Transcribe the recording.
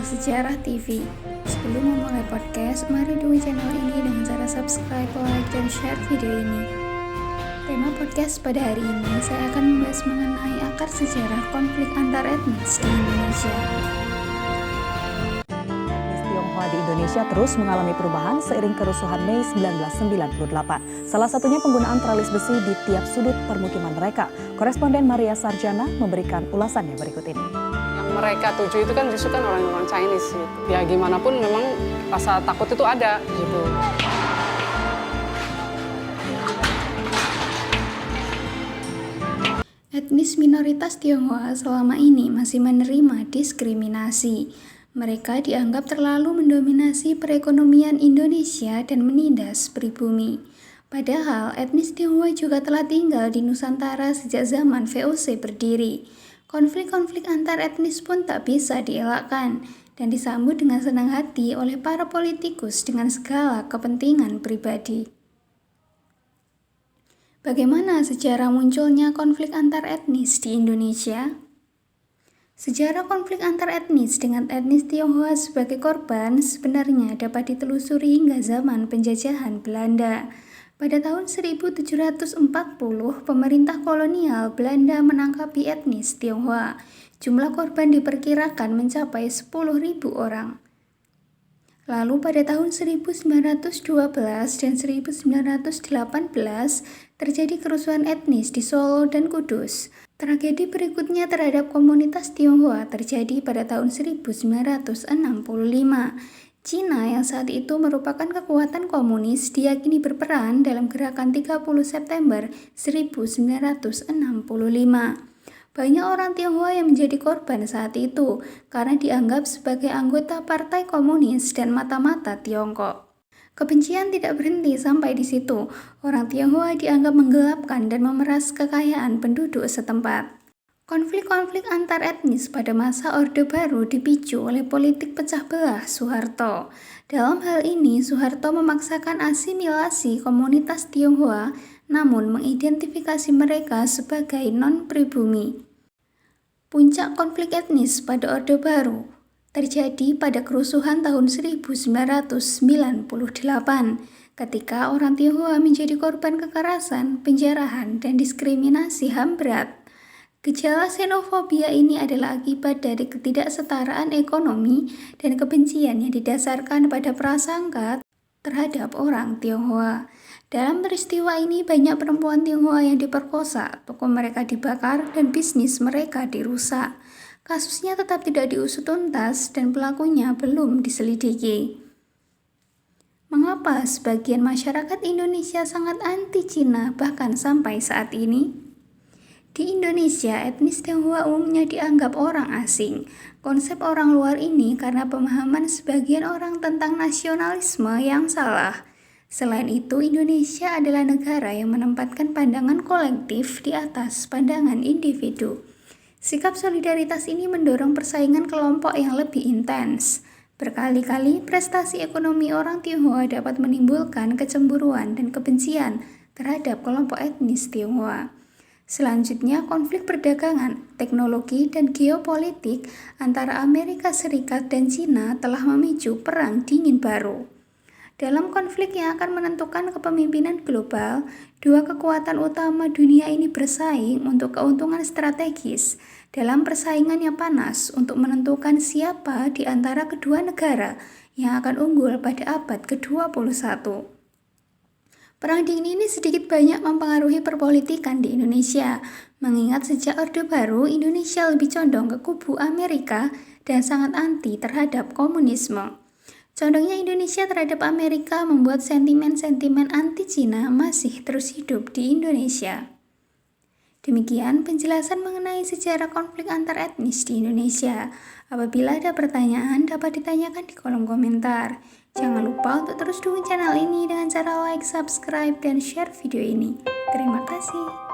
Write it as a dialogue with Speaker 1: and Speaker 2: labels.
Speaker 1: Sejarah TV. Sebelum memulai podcast, mari dukung channel ini dengan cara subscribe, like, dan share video ini. Tema podcast pada hari ini, saya akan membahas mengenai akar sejarah konflik antar etnis di Indonesia.
Speaker 2: Etnis Tionghoa di Indonesia terus mengalami perubahan seiring kerusuhan Mei 1998. Salah satunya penggunaan teralis besi di tiap sudut permukiman mereka. Koresponden Maria Sarjana memberikan ulasannya berikut ini.
Speaker 3: Mereka tuju itu kan justru kan orang-orang Chinese gitu. Ya gimana pun memang rasa takut itu ada gitu.
Speaker 1: Etnis minoritas Tionghoa selama ini masih menerima diskriminasi. Mereka dianggap terlalu mendominasi perekonomian Indonesia dan menindas pribumi. Padahal etnis Tionghoa juga telah tinggal di Nusantara sejak zaman VOC berdiri. Konflik-konflik antar etnis pun tak bisa dielakkan dan disambut dengan senang hati oleh para politikus dengan segala kepentingan pribadi. Bagaimana sejarah munculnya konflik antar etnis di Indonesia? Sejarah konflik antar etnis dengan etnis Tionghoa sebagai korban sebenarnya dapat ditelusuri hingga zaman penjajahan Belanda. Pada tahun 1740, pemerintah kolonial Belanda menangkapi etnis Tionghoa. Jumlah korban diperkirakan mencapai 10.000 orang. Lalu pada tahun 1912 dan 1918 terjadi kerusuhan etnis di Solo dan Kudus. Tragedi berikutnya terhadap komunitas Tionghoa terjadi pada tahun 1965. Cina yang saat itu merupakan kekuatan komunis diyakini berperan dalam gerakan 30 September 1965. Banyak orang Tionghoa yang menjadi korban saat itu karena dianggap sebagai anggota Partai Komunis dan mata-mata Tiongkok. Kebencian tidak berhenti sampai di situ. Orang Tionghoa dianggap menggelapkan dan memeras kekayaan penduduk setempat. Konflik-konflik antar etnis pada masa Orde Baru dipicu oleh politik pecah belah Soeharto. Dalam hal ini, Soeharto memaksakan asimilasi komunitas Tionghoa, namun mengidentifikasi mereka sebagai non-pribumi. Puncak konflik etnis pada Orde Baru terjadi pada kerusuhan tahun 1998, ketika orang Tionghoa menjadi korban kekerasan, penjarahan, dan diskriminasi HAM berat. Gejala xenofobia ini adalah akibat dari ketidaksetaraan ekonomi dan kebencian yang didasarkan pada prasangka terhadap orang Tionghoa. Dalam peristiwa ini banyak perempuan Tionghoa yang diperkosa, toko mereka dibakar, dan bisnis mereka dirusak. Kasusnya tetap tidak diusut tuntas dan pelakunya belum diselidiki. Mengapa sebagian masyarakat Indonesia sangat anti Cina bahkan sampai saat ini? Di Indonesia, etnis Tionghoa umumnya dianggap orang asing. Konsep orang luar ini karena pemahaman sebagian orang tentang nasionalisme yang salah. Selain itu, Indonesia adalah negara yang menempatkan pandangan kolektif di atas pandangan individu. Sikap solidaritas ini mendorong persaingan kelompok yang lebih intens. Berkali-kali prestasi ekonomi orang Tionghoa dapat menimbulkan kecemburuan dan kebencian terhadap kelompok etnis Tionghoa. Selanjutnya, konflik perdagangan, teknologi, dan geopolitik antara Amerika Serikat dan Cina telah memicu perang dingin baru. Dalam konflik yang akan menentukan kepemimpinan global, dua kekuatan utama dunia ini bersaing untuk keuntungan strategis. Dalam persaingan yang panas untuk menentukan siapa di antara kedua negara yang akan unggul pada abad ke-21. Perang dingin ini sedikit banyak mempengaruhi perpolitikan di Indonesia, mengingat sejak Orde Baru, Indonesia lebih condong ke kubu Amerika dan sangat anti terhadap komunisme. Condongnya Indonesia terhadap Amerika membuat sentimen-sentimen anti-Cina masih terus hidup di Indonesia. Demikian penjelasan mengenai sejarah konflik antar etnis di Indonesia. Apabila ada pertanyaan, dapat ditanyakan di kolom komentar. Jangan lupa untuk terus dukung channel ini dengan cara like, subscribe, dan share video ini. Terima kasih.